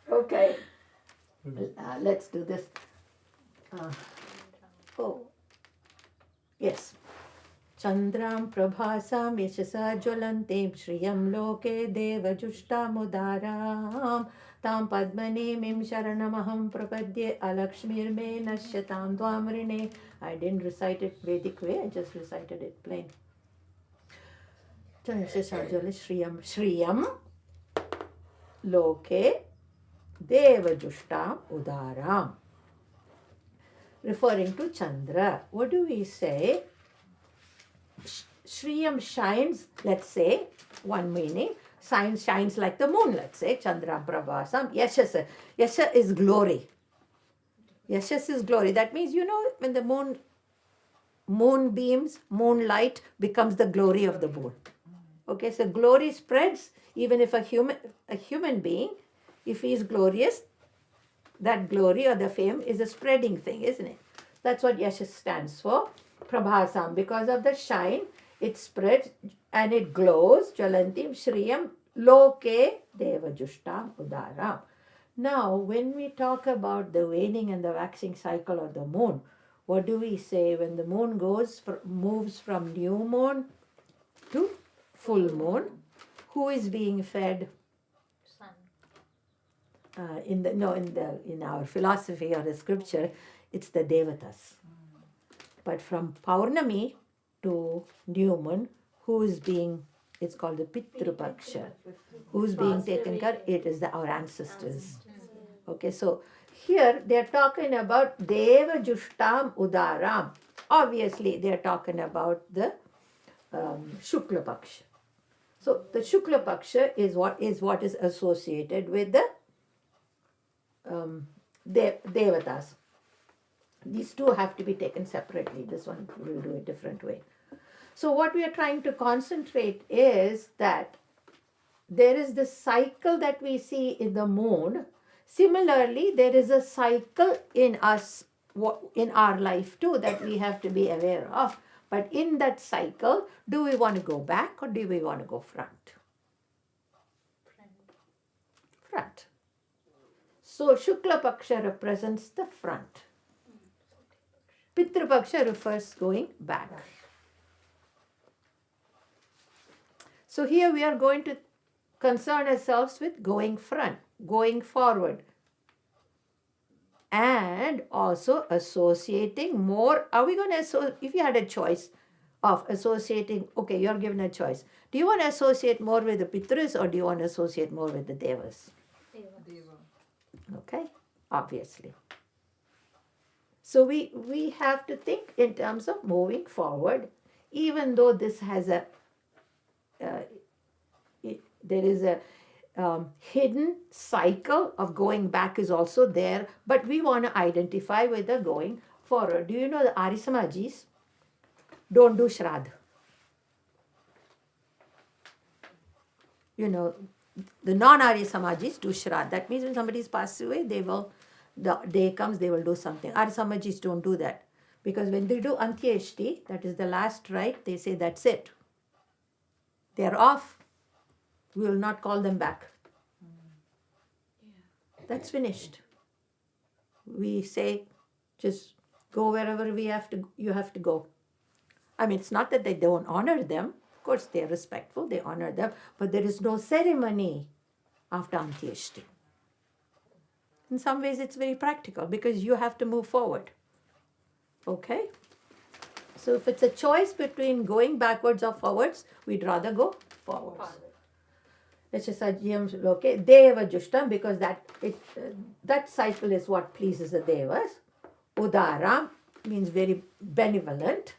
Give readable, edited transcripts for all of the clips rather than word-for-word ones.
Okay, let's do this. Yes. Chandram prabhasam yashasa jwalantim shriyam loke devajushtamudaram tam padmanimim sharanamaham prapadye alakshmirme nashyatam dvamrine. I didn't recite it Vedic way, I just recited it plain. Yashasa jwala shriyam loke devajushtam udaram. Referring to Chandra. What do we say? Shriyam shines, let's say, one meaning, shines like the moon, let's say, Chandra Prabhasam. Yashasa. Yasha is glory. Yashas is glory. That means, when the moon beams, moonlight becomes the glory of the moon. Okay, so glory spreads, even if a human being, if he is glorious, that glory or the fame is a spreading thing, isn't it? That's what Yashas stands for. Prabhasam, because of the shine, it spreads and it glows. Jalantim Shriyam Loke Devajushtam Udaram. Now, when we talk about the waning and the waxing cycle of the moon, what do we say when the moon moves from new moon to full moon? Who is being fed? Sun. In our philosophy or the scripture, it's the Devatas. But from Paurnami to new moon, it's called the Pitrupaksha. Who's being taken care? It is our ancestors. Okay, so here they're talking about Deva Jushtam Udaram. Obviously, they're talking about the Shukla Paksha. So the Shukla Paksha is what is associated with the Devatas. These two have to be taken separately. This one we'll do a different way. So what we are trying to concentrate is that there is the cycle that we see in the moon. Similarly, there is a cycle in us, in our life too, that we have to be aware of. But in that cycle, do we want to go back or do we want to go front? Front. So Shukla Paksha represents the front. Pitru Paksha refers going back. So here we are going to concern ourselves with going front, going forward, and also associating more. Are we going to if you had a choice of associating, okay, you're given a choice. Do you want to associate more with the Pitrus or do you want to associate more with the Devas? Deva. Okay, obviously. So we have to think in terms of moving forward, even though this has there is a hidden cycle of going back is also there, but we want to identify with the going forward. Do you know the Arisamajis don't do Shraddha? The non-Arya Samajis do Shraddha. That means when somebody is passed away, the day comes, they will do something. Arya Samajis don't do that. Because when they do Antyeshti, that is the last rite, they say that's it. They're off. We will not call them back. That's finished. We say, just go wherever you have to go. I mean, it's not that they don't honor them. Of course, they're respectful, they honor them, but there is no ceremony after Antyeshti. In some ways, it's very practical because you have to move forward. Okay? So if it's a choice between going backwards or forwards, we'd rather go forwards. Okay, Deva Jushtam, because that cycle is what pleases the Devas. Udaram means very benevolent.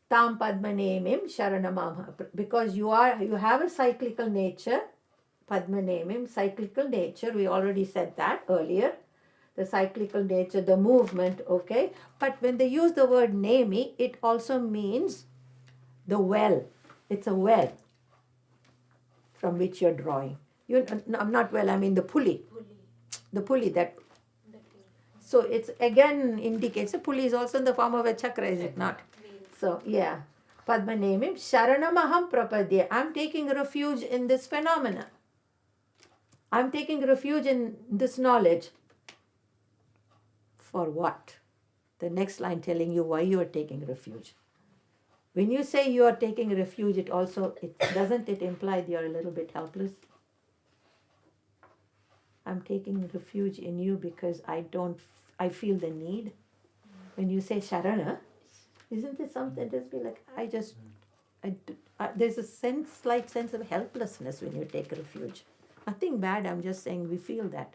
Tam Padmanemim Sharanamam, because you have a cyclical nature. Padmanemim, cyclical nature, we already said that earlier. The cyclical nature, the movement, okay? But when they use the word Nemi, it also means the well. It's a well from which you're drawing. I'm not well, I mean the pulley. The pulley that. So it's again indicates, a pulley is also in the form of a chakra, is it not? So, yeah. Padmanemim Sharanamaham Prapadya. I'm taking refuge in this phenomena. I'm taking refuge in this knowledge. For what? The next line telling you why you are taking refuge. When you say you are taking refuge, it doesn't it imply that you're a little bit helpless? I'm taking refuge in you because I feel the need. When you say Sharana, isn't it something just be like, there's a slight sense of helplessness when you take refuge. Nothing bad, I'm just saying we feel that.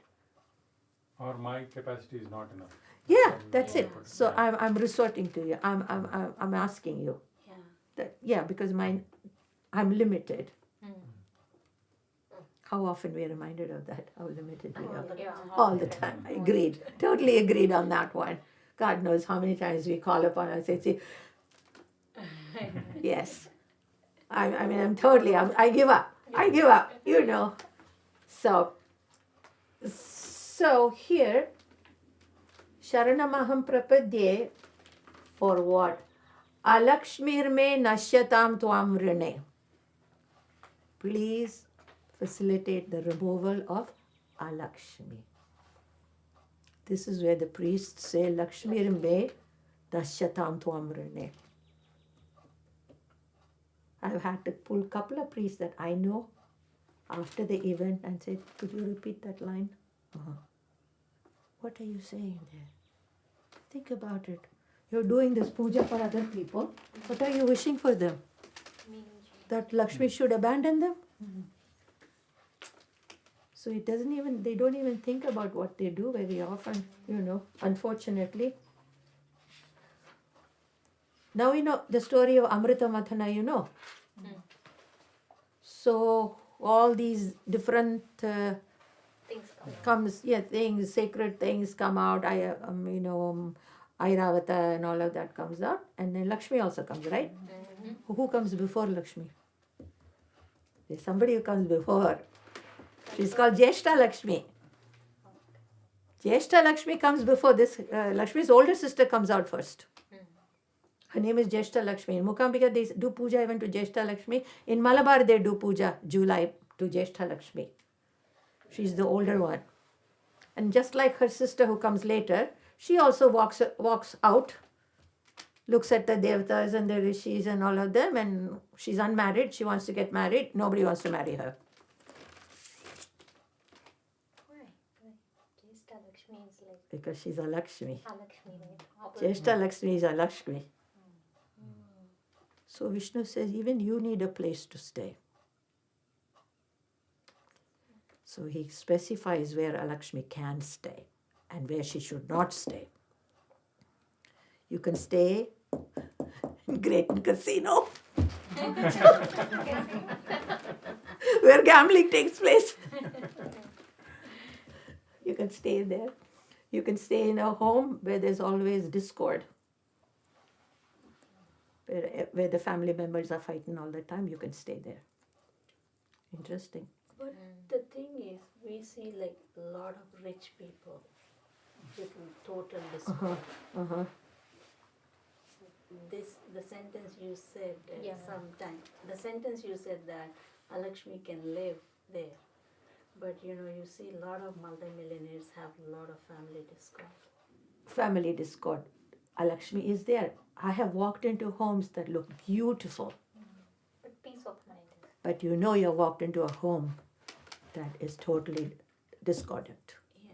Or my capacity is not enough. Yeah, that's it. So I'm resorting to you. I'm asking you. Because I'm limited. How often we are reminded of that? How limited we are. All the time. Agreed. Totally agreed on that one. God knows how many times we call upon and say, see, yes. I'm totally, I give up. So here, Sharanamaham Prapadye, for what? Alakshmir me nashyatam tvam rine. Please facilitate the removal of Alakshmi. This is where the priests say, Lakshmir me nashyatam tvam rine. I've had to pull a couple of priests that I know after the event and say, could you repeat that line? What are you saying there? Think about it. You're doing this puja for other people. What are you wishing for them? That Lakshmi should abandon them? So they don't even think about what they do very often, unfortunately. Now you know the story of Amrita Mathana, So all these different sacred things come out. Airavata and all of that comes out, and then Lakshmi also comes, right? Who comes before Lakshmi? There's somebody who comes before. She's called Jeshta Lakshmi. Jeshta Lakshmi comes before this. Lakshmi's older sister comes out first. Her name is Jeshta Lakshmi. In Mukambika, they do puja even to Jeshta Lakshmi. In Malabar, they do puja July to Jeshta Lakshmi. She's the older one. And just like her sister who comes later, she also walks out, looks at the devatas and the rishis and all of them, and she's unmarried. She wants to get married. Nobody wants to marry her. Why? Jeshta Lakshmi is like Because she's a Lakshmi. Alakshmi, right? Jeshta Lakshmi is a Lakshmi. So Vishnu says, even you need a place to stay. So he specifies where Alakshmi can stay and where she should not stay. You can stay in Grayton Casino, where gambling takes place. You can stay there. You can stay in a home where there's always discord, where the family members are fighting all the time. You can stay there. Interesting. But the thing is, we see like a lot of rich people with total discord. The sentence you said the sentence you said that Alakshmi can live there. But you see a lot of multimillionaires have a lot of family discord. Family discord. Alakshmi is there. I have walked into homes that look beautiful. but peace of mind. But you walked into a home that is totally discordant. Yeah.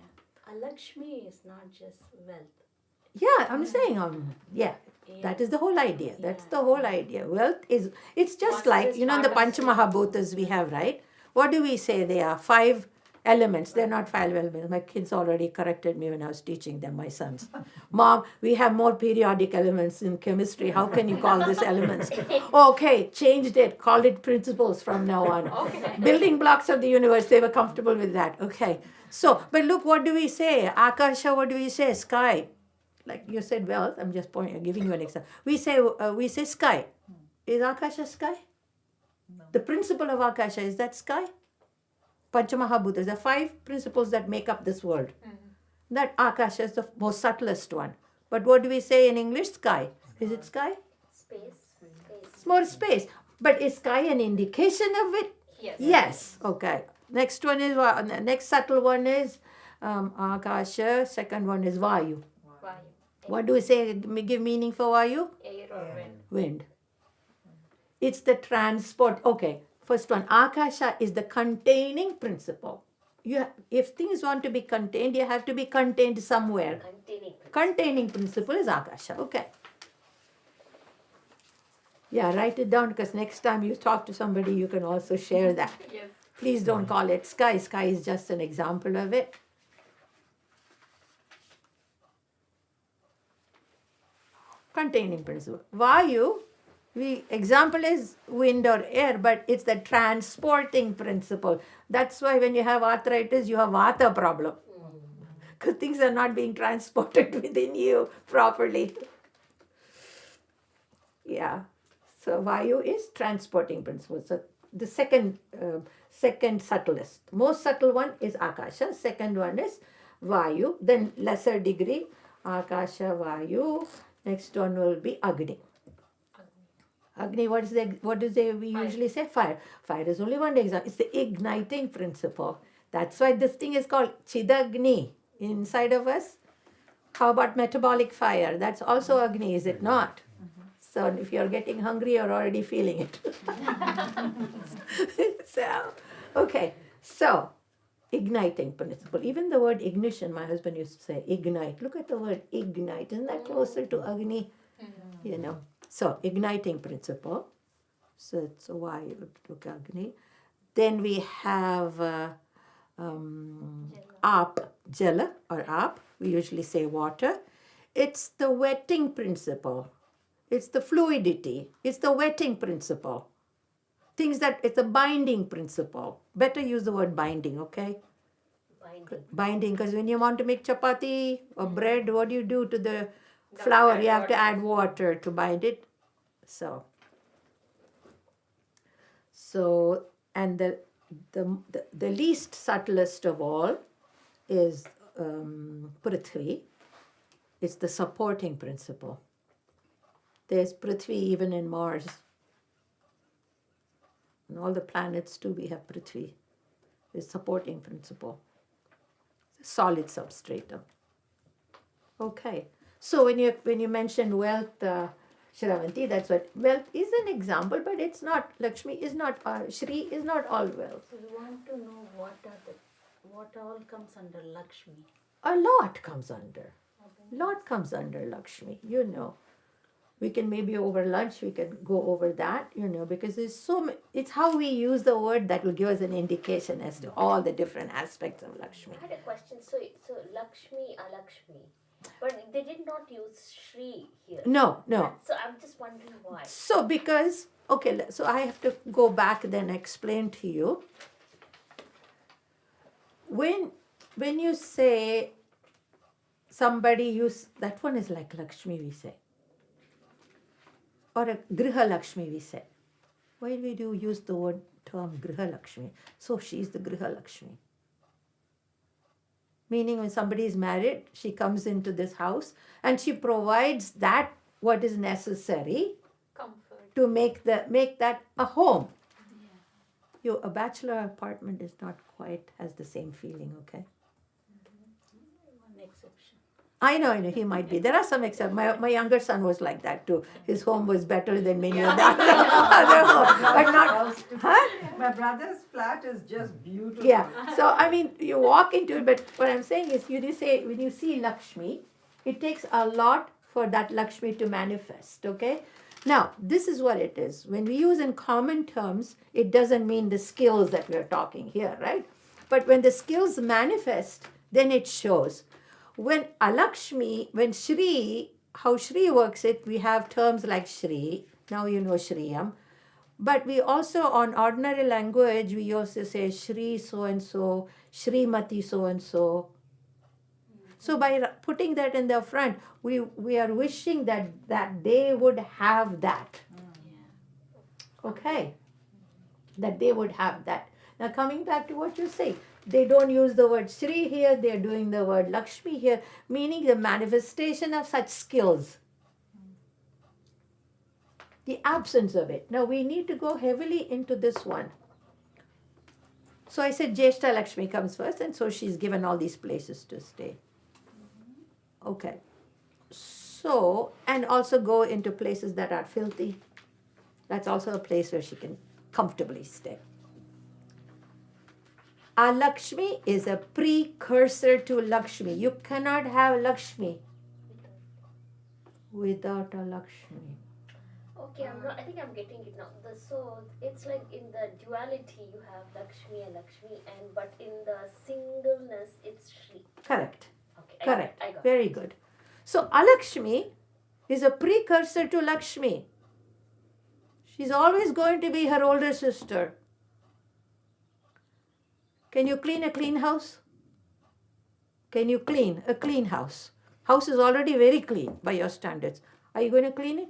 Alakshmi is not just wealth. Yeah, I'm saying, that is the whole idea. That's the whole idea. Wealth it's just like, the Panchamahabhutas we have, right? What do we say they are? 5 elements. They're not 5 elements. My kids already corrected me when I was teaching them, my sons. Mom, we have more periodic elements in chemistry. How can you call this elements? Okay, changed it. Called it principles from now on. Okay. Building blocks of the universe. They were comfortable with that. Okay. So, but look, what do we say? Akasha, what do we say? Sky. Like you said, wealth. I'm just giving you an example. We say sky. Is Akasha sky? No. The principle of Akasha, is that sky? Panchamahabhutas, the 5 principles that make up this world. That Akasha is the most subtlest one. But what do we say in English? Sky. Is it sky? Space. It's more space. But is sky an indication of it? Yes. Yes. Okay. Next one is, next subtle one is Akasha. Second one is Vayu. Vayu. What do we say, give meaning for Vayu? Air or wind. Wind. It's the transport. Okay, first one, Akasha is the containing principle. If things want to be contained, you have to be contained somewhere. Containing principle is Akasha. Okay. Yeah, write it down because next time you talk to somebody, you can also share that. Yes. Please don't call it sky. Sky is just an example of it. Containing principle. Vayu, example is wind or air, but it's the transporting principle. That's why when you have arthritis, you have vata problem. Because things are not being transported within you properly. Yeah. So Vayu is transporting principle. So the second subtlest. Most subtle one is Akasha. Second one is Vayu. Then lesser degree, Akasha, Vayu. Next one will be Agni. Agni, what is we usually say? Fire. Fire is only one example. It's the igniting principle. That's why this thing is called Chidagni inside of us. How about metabolic fire? That's also Agni, is it not? So if you're getting hungry, you're already feeling it. So igniting principle. Even the word ignition, my husband used to say, ignite. Look at the word ignite. Isn't that closer to Agni? You know. So igniting principle. So it's why you look Agni. Then we have Aap, Jala or Aap. We usually say water. It's the wetting principle. It's the fluidity. It's the wetting principle. It's a binding principle. Better use the word binding, okay? Binding, because when you want to make chapati or bread, what do you do to the flour? You have to add water to bind it. So and the least subtlest of all is Prithvi. It's the supporting principle. There's Prithvi even in Mars. And all the planets too, we have Prithvi. It's supporting principle. Solid substratum. Okay. So when you mention wealth, Shravanti, that's what wealth is an example, but it's not. Lakshmi is not. Shree is not all wealth. So we want to know what all comes under Lakshmi. A lot comes under. Lot comes under Lakshmi. You know. We can maybe over lunch, we can go over that, you know, because it's how we use the word that will give us an indication as to all the different aspects of Lakshmi. I had a question. So Lakshmi, Alakshmi, but they did not use Shree here. No. So I'm just wondering why. So because, okay, so I have to go back then explain to you. When you say somebody that one is like Lakshmi, we say. Or a Griha Lakshmi, we say. Why do we use the term Griha Lakshmi? So she is the Griha Lakshmi. Meaning when somebody is married, she comes into this house and she provides that what is necessary Comfort. to make that a home. Yeah. A bachelor apartment is not quite has the same feeling, okay? One exception. I know, he might be. There are some exceptions. My younger son was like that too. His home was better than many of the other homes. But not, huh? My brother's flat is just beautiful. Yeah. So, I mean, you walk into it, but what I'm saying is, when you see Lakshmi, it takes a lot for that Lakshmi to manifest, okay? Now, this is what it is. When we use in common terms, it doesn't mean the skills that we're talking here, right? But when the skills manifest, then it shows. When Alakshmi, how Shree works it, we have terms like Shree. Now you know Shriyam. But we also, on ordinary language, we also say Shree so-and-so, Shrimati so-and-so. So by putting that in the front, we are wishing that they would have that. Okay? That they would have that. Now coming back to what you say, they don't use the word Shree here, they're doing the word Lakshmi here, meaning the manifestation of such skills. The absence of it. Now we need to go heavily into this one. So I said Jeshta Lakshmi comes first, and so she's given all these places to stay. Okay. So, and also go into places that are filthy. That's also a place where she can comfortably stay. Alakshmi is a precursor to Lakshmi. You cannot have Lakshmi without a Lakshmi. Okay, I think I'm getting it now. So it's like in the duality you have Lakshmi and Lakshmi, but in the singleness it's Shree. Correct. Okay, Correct. I got Very good. So Alakshmi is a precursor to Lakshmi. She's always going to be her older sister. Can you clean a clean house? Can you clean a clean house? House is already very clean by your standards. Are you going to clean it?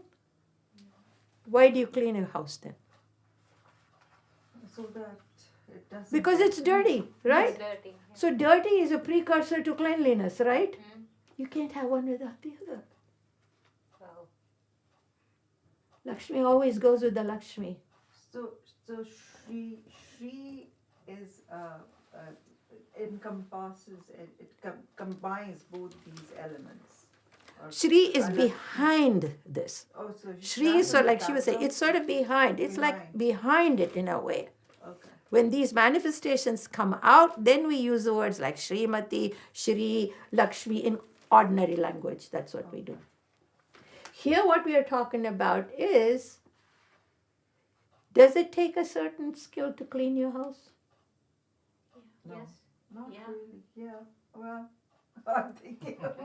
Why do you clean a house then? So that it doesn't. Because it's dirty, right? It's dirty. So dirty is a precursor to cleanliness, right? Mm. You can't have one without the other. Wow. Lakshmi always goes with the Lakshmi. So Shree is encompasses it combines both these elements. Or- Shri is Alak- behind this. Oh, so Shri is that's so in the like she was saying, background? it's sort of behind. It's like behind it in a way. Okay. When these manifestations come out, then we use the words like Srimati, Shri, Lakshmi in ordinary language. That's what we do. Here, what we are talking about is, does it take a certain skill to clean your house? No, Yes. not Yeah. really. Yeah. Well, I'm thinking of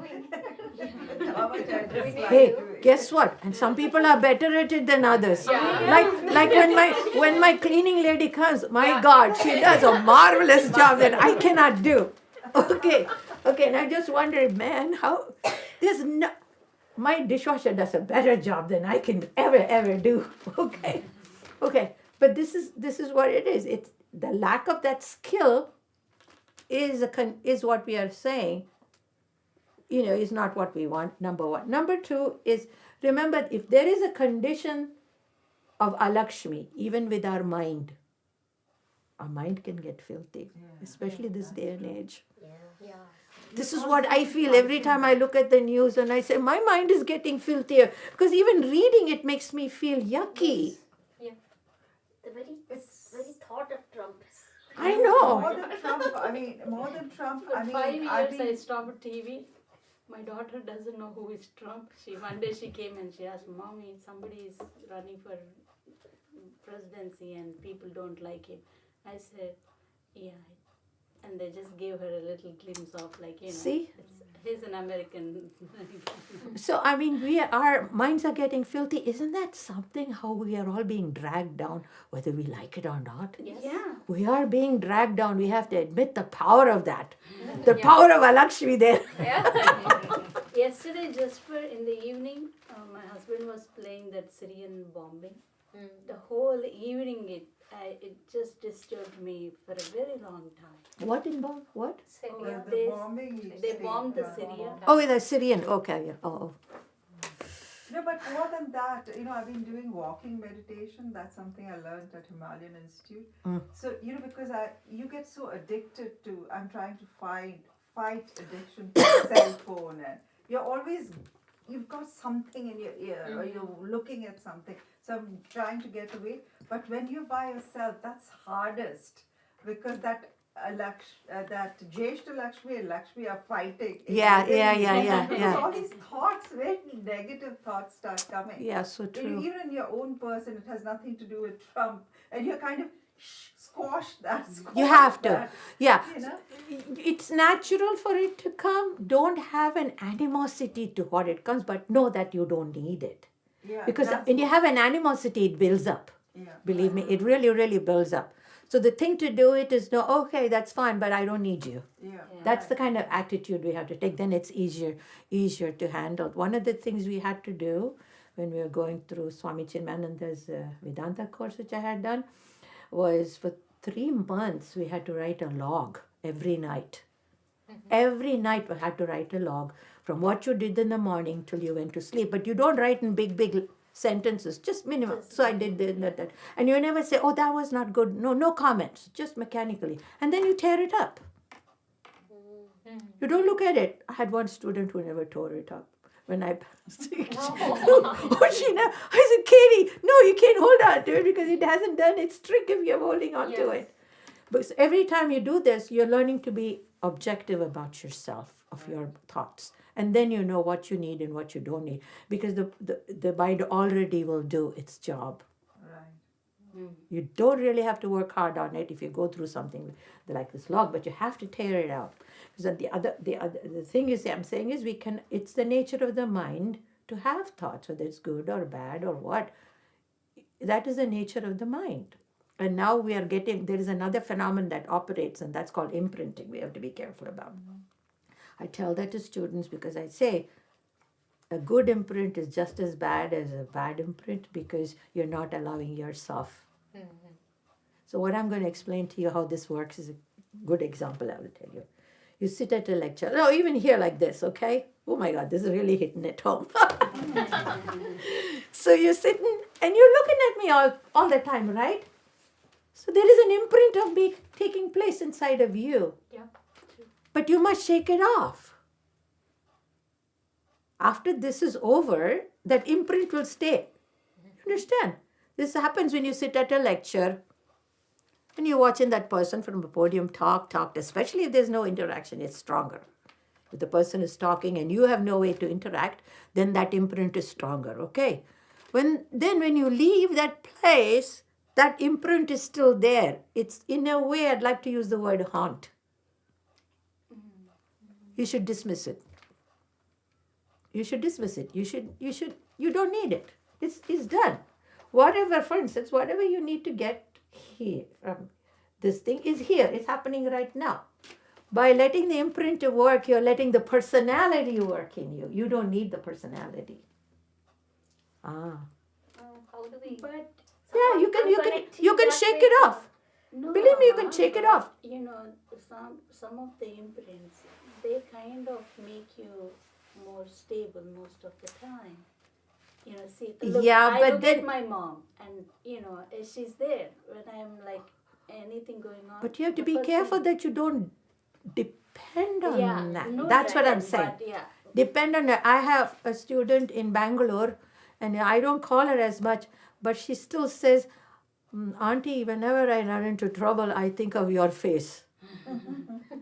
how much I dislike Hey, doing guess what? And some people are better at it than others. Yeah. Like when my cleaning lady comes, my God, she does a marvelous job that I cannot do. Okay, and I just wondered, man, how there's no my dishwasher does a better job than I can ever do. Okay, but this is what it is. It's the lack of that skill is what we are saying. Is not what we want, number one. Number two is, remember, if there is a condition of Alakshmi, even with our mind can get filthy, especially this day and age. Yeah. This is what I feel every time I look at the news and I say, my mind is getting filthier. Because even reading it makes me feel yucky. The very thought of Trump. I know. More than Trump. For I mean, 5 years I've I been- stopped TV. My daughter doesn't know who is Trump. One day she came and she asked, Mommy, somebody is running for presidency and people don't like him. I said, yeah. And they just gave her a little glimpse of See? he's an American. So, I mean, our minds are getting filthy. Isn't that something, how we are all being dragged down, whether we like it or not? Yes. Yeah. We are being dragged down. We have to admit the power of that. The power of Alakshmi there. Yesterday, just in the evening, my husband was playing that Syrian bombing. The whole evening, it just disturbed me for a very long time. What in bomb? What? the They- bombing. you They say, bombed the Syria. Oh, the Syrian. Okay. Yeah. Oh. No, but more than that, I've been doing walking meditation. That's something I learned at Himalayan Institute. Mm. So, because you get so addicted to, I'm trying to fight addiction to the cell phone, and you've got something in your ear or you're looking at something. So I'm trying to get away. But when you're by yourself, that's hardest because that Jeshta Lakshmi and Lakshmi are fighting. Yeah. Because all these thoughts, very negative thoughts start coming. Yeah, so true. Even in your own person, it has nothing to do with Trump. And you're kind of squash that. You have to. that, Yeah. You know? It's natural for it to come. Don't have an animosity to what it comes, but know that you don't need it. Yeah, Because that's when you what- have an animosity, it builds up. Yeah. Believe me, it really, really builds up. So the thing to do it is no, okay, that's fine, but I don't need you. Yeah. That's the kind of attitude we have to take. Then it's easier to handle. One of the things we had to do when we were going through Swami Chinmayananda's Vedanta course, which I had done, was for 3 months we had to write a log every night. Every night we had to write a log from what you did in the morning till you went to sleep. But you don't write in big sentences, just minimum. So I did that. And you never say, oh, that was not good. No comments, just mechanically. And then you tear it up. You don't look at it. I had one student who never tore it up. When I passed it. I said, Katie, no, you can't hold on to it because it hasn't done its trick if you're holding on to it. But every time you do this, you're learning to be objective about yourself, of your thoughts. And then you know what you need and what you don't need. Because the mind already will do its job. Right. You don't really have to work hard on it if you go through something like this log, but you have to tear it out. Because the thing is, I'm saying is it's the nature of the mind to have thoughts, whether it's good or bad or what. That is the nature of the mind. And now there is another phenomenon that operates, and that's called imprinting. We have to be careful about. I tell that to students because I say a good imprint is just as bad as a bad imprint because you're not allowing yourself. So what I'm going to explain to you how this works is a good example I will tell you. You sit at a lecture, no, even here like this, okay? Oh my God, this is really hitting it home. So you're sitting and you're looking at me all the time, right? So there is an imprint of me taking place inside of you. Yeah. But you must shake it off. After this is over, that imprint will stay. You understand? This happens when you sit at a lecture and you're watching that person from the podium talk, especially if there's no interaction, it's stronger. If the person is talking and you have no way to interact, then that imprint is stronger, okay? When you leave that place, that imprint is still there. It's, in a way, I'd like to use the word haunt. You should dismiss it. You should dismiss it. You don't need it. It's done. Whatever, for instance, whatever you need to get here from this thing is here. It's happening right now. By letting the imprint work, you're letting the personality work in you. You don't need the personality. How do we? But Yeah, you can shake it off. No, Believe me, you can shake it off. You know, some of the imprints, they kind of make you more stable most of the time. You know, see, look, Yeah, I but look then- at my mom, and you know, she's there when I'm like anything going on. But you have to the be first careful thing- that you don't depend on Yeah, that. no, That's what right, I'm saying. but yeah, Depend on her. I have a student in Bangalore, and I don't call her as much, but she still says, Auntie, whenever I run into trouble, I think of your face.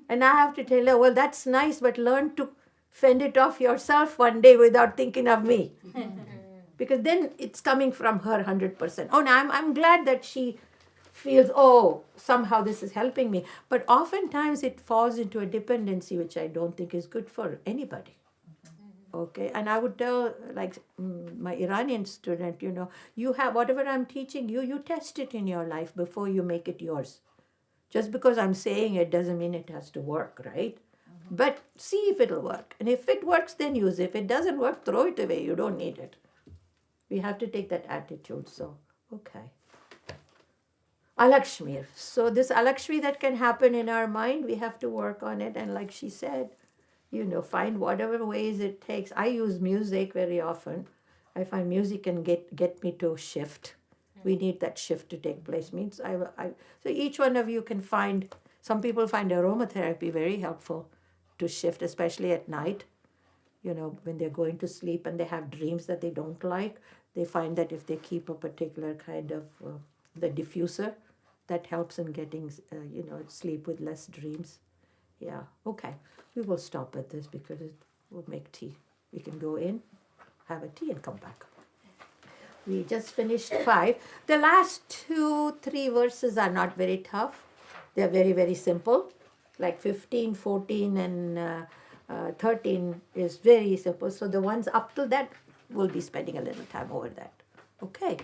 And I have to tell her, well, that's nice, but learn to fend it off yourself one day without thinking of me. Because then it's coming from her 100%. Oh, no, I'm glad that she feels, oh, somehow this is helping me. But oftentimes it falls into a dependency, which I don't think is good for anybody. Okay, and I would tell, like my Iranian student, you know, you have whatever I'm teaching you, you test it in your life before you make it yours. Just because I'm saying it doesn't mean it has to work, right? But see if it'll work. And if it works, then use it. If it doesn't work, throw it away. You don't need it. We have to take that attitude. So, okay. Alakshmi. So this Alakshmi that can happen in our mind, we have to work on it. And like she said, you know, find whatever ways it takes. I use music very often. I find music can get me to shift. We need that shift to take place. Means so each one of you can find. Some people find aromatherapy very helpful to shift, especially at night. You know, when they're going to sleep and they have dreams that they don't like, they find that if they keep a particular kind of the diffuser, that helps in getting sleep with less dreams. Yeah, okay. We will stop at this because it will make tea. We can go in, have a tea and come back. We just finished 5. The last 2-3 verses are not very tough. They're very, very simple. Like 15, 14 and 13 is very simple. So the ones up to that, we'll be spending a little time over that. Okay.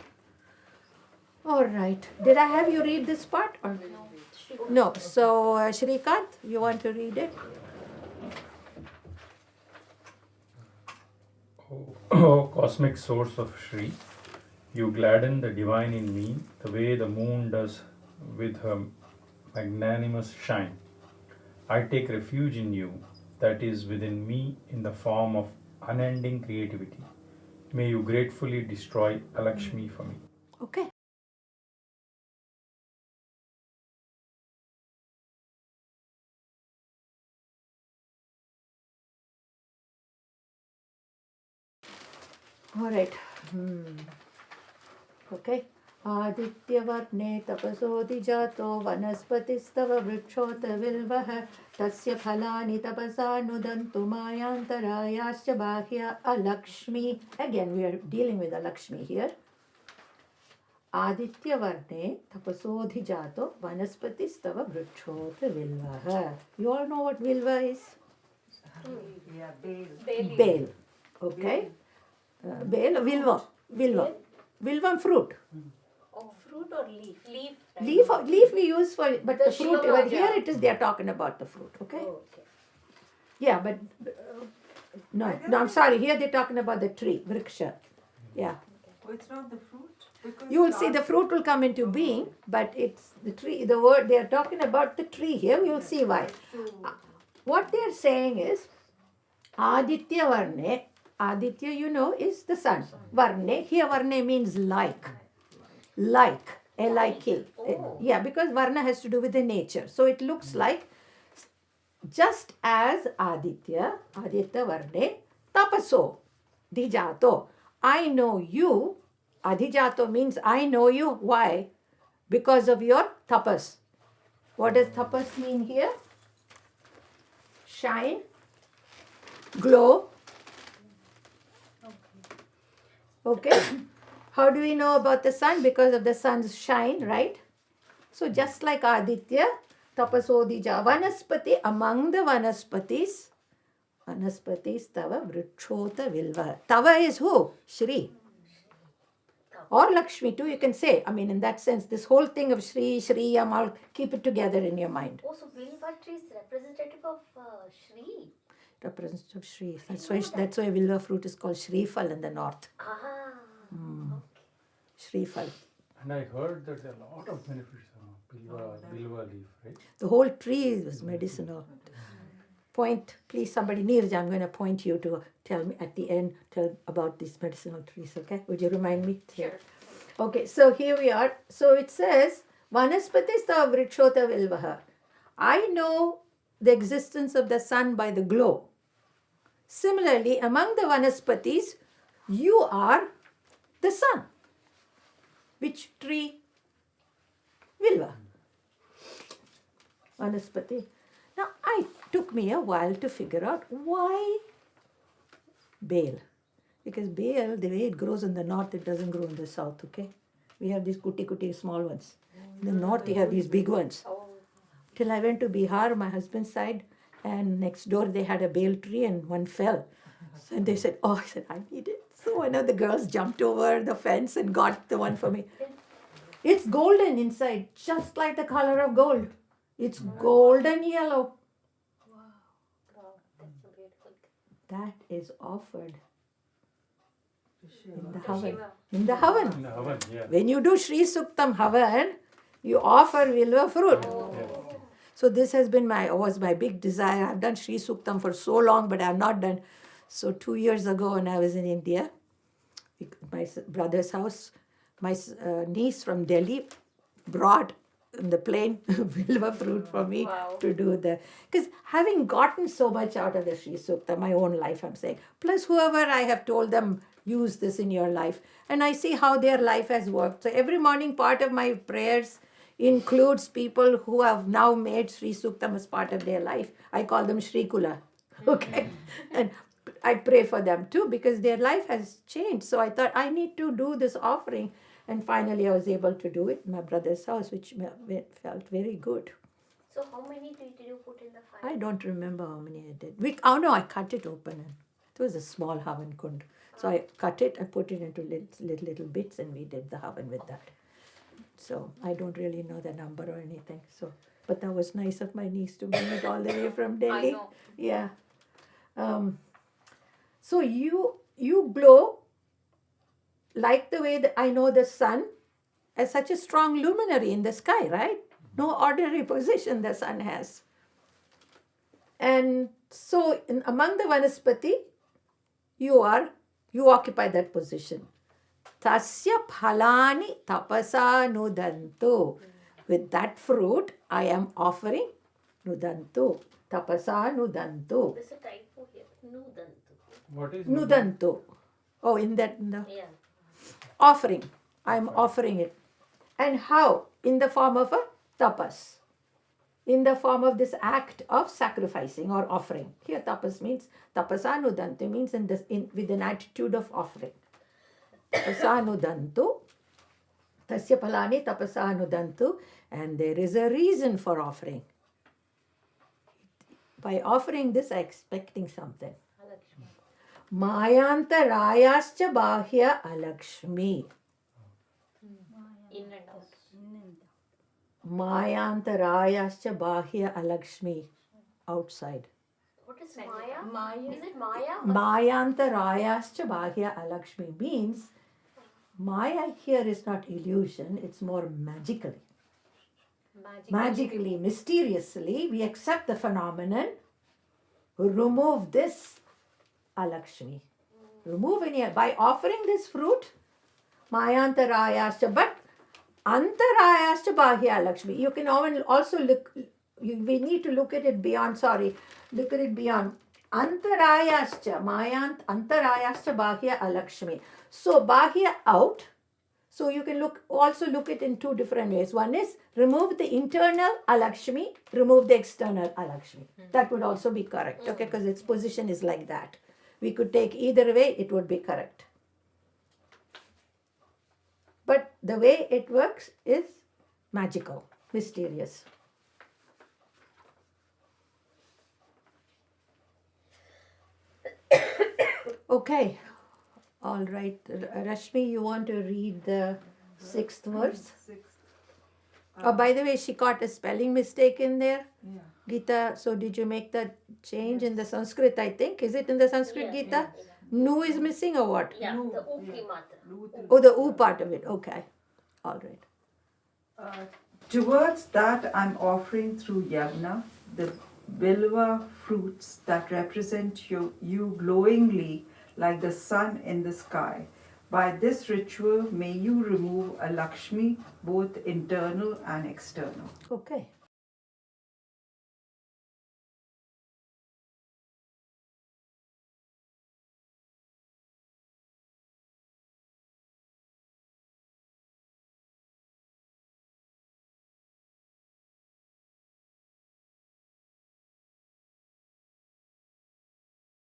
All right. Did I have you read this part? Or? No. So Shrikant, you want to read it? O cosmic source of Shree, you gladden the divine in me the way the moon does with her magnanimous shine. I take refuge in you, that is within me in the form of unending creativity. May you gratefully destroy Alakshmi for me. Okay. All right. Okay. आदित्यवर्णे तपसोऽधिजातो वनस्पतिस्तव वृक्षोत विल्वः तस्य फलानि तपसा नुदन्तु मायान्तरायाश्च बाह्या Alakshmi. Again, we are dealing with Alakshmi here. आदित्यवर्णे तपसोऽधिजातो वनस्पतिस्तव वृक्षोत विल्वः. You all know what vilva is? Yeah, bail. Bale. Okay. Bale, vilva. Vilva fruit. Fruit or leaf? Leaf. Leaf we use for, but the fruit, Shiva but Bhaja. here it is, they are talking about the fruit, okay? Oh, okay. Yeah, but, no, I'm sorry, here they're talking about the tree, vriksha. Yeah. Oh, it's not the fruit? Because You will see the fruit will come into being, but it's the tree, the word, they are talking about the tree here, you will see why. What they are saying is, Aditya Varne, Aditya you know is the sun. Varne, here Varne means like. Like, L-I-K. Oh. Yeah, because Varna has to do with the nature. So it looks like just as Aditya Varne, Tapaso, Dijato. I know you. Adhijato means I know you. Why? Because of your tapas. What does tapas mean here? Shine, glow. Okay. How do we know about the sun? Because of the sun's shine, right? So just like Aditya, tapasodija, vanaspati, among the vanaspatis tava vrikshota vilva. Tava is who? Shri. Or Lakshmi too, you can say. I mean, in that sense, this whole thing of Shri, Shriyam, all keep it together in your mind. Oh, so Vilva tree is representative of Shri. Representative of Shri. That's why Vilva fruit is called Shrifal in the north. Ah. Shrifal. And I heard that there are a lot of benefits of bilva leaf, right? The whole tree is medicinal. Point, please, somebody, Neeraj, I'm going to point you to tell me at the end, tell about these medicinal trees, okay? Would you remind me? Sure. Okay, so here we are. So it says, Vanaspatista vrikshota vilvaha. I know the existence of the sun by the glow. Similarly, among the Vanaspatis, you are the sun. Which tree? Vilva. Vanaspati. Now, it took me a while to figure out why bale. Because bale, the way it grows in the north, it doesn't grow in the south, okay? We have these kuti small ones. In the north, you have these big ones. Till I went to Bihar, my husband's side, and next door they had a bale tree and one fell. So, and they said, oh, I said, I need it. So one of the girls jumped over the fence and got the one for me. It's golden inside, just like the color of gold. It's golden yellow. Wow, that's a beautiful thing. That is offered in the To Havan. Shiva. In the Havan. In the oven, yeah. When you do Shree Suktam Havan, you offer Vilva fruit. Yeah. So this has been was my big desire. I've done Shree Suktam for so long, but I've not done. So 2 years ago when I was in India, my brother's house, my niece from Delhi brought in the plane Vilva fruit for me to do the, because having gotten so much out of the Shree Sukta, my own life I'm saying, plus whoever I have told them, use this in your life, and I see how their life has worked. So every morning part of my prayers includes people who have now made Shree Suktam as part of their life. I call them Shri Kula, okay? And I pray for them too because their life has changed. So I thought I need to do this offering. And finally I was able to do it in my brother's house, which felt very good. So how many did you put in the fire? I don't remember how many I did. I cut it open. And it was a small Havan kund. So I cut it and put it into little bits and we did the Havan with that. So I don't really know the number or anything. So, but that was nice of my niece to bring it all the way from Delhi. I know. Yeah. So you glow like the way that I know the sun as such a strong luminary in the sky, right? No ordinary position the sun has. And so among the Vanaspati, you are You occupy that position. Tasya phalani tapasa nudantu. With that fruit, I am offering nudantu. Tapasa nudantu. There's a typo here. Nudantu. What is Nudantu. Oh, in the Yeah. offering. I am offering it. And how? In the form of a tapas. In the form of this act of sacrificing or offering. Here tapas means, tapasanudantu means with an attitude of offering. Tapasanudantu, tasya phalani tapasanudantu, and there is a reason for offering. By offering this, I am expecting something. Alakshmi. Mayanta rayascha bahya alakshmi. In and out. Mayantarayascha bahya alakshmi. Outside. What is Maya? Is it Maya? Mayantarayascha bahya alakshmi means Maya here is not illusion, it's more magically. Magically, mysteriously, we accept the phenomenon, remove this alakshmi. Remove any, by offering this fruit, Mayantarayascha, but Antarayascha bahya alakshmi. You can also look, we need to look at it beyond, look at it beyond. Antarayascha, Antarayascha bahya alakshmi. So bahya out. So you can also look at it in two different ways. One is remove the internal alakshmi, remove the external alakshmi. That would also be correct, okay, because its position is like that. We could take either way, it would be correct. But the way it works is magical, mysterious. Okay, all right. Rashmi, you want to read the 6th verse? 6th. Oh, by the way, she caught a spelling mistake in there. Yeah. Gita, so did you make that change in the Sanskrit, I think? Is it in the Sanskrit, Yeah, Gita? Nu is missing or what? Yeah, No, the Uki yeah. Matra. Oh, the U part of it. Okay. All right. Towards that I'm offering through yagna the bilva fruits that represent you glowingly like the sun in the sky. By this ritual, may you remove a Lakshmi, both internal and external. Okay.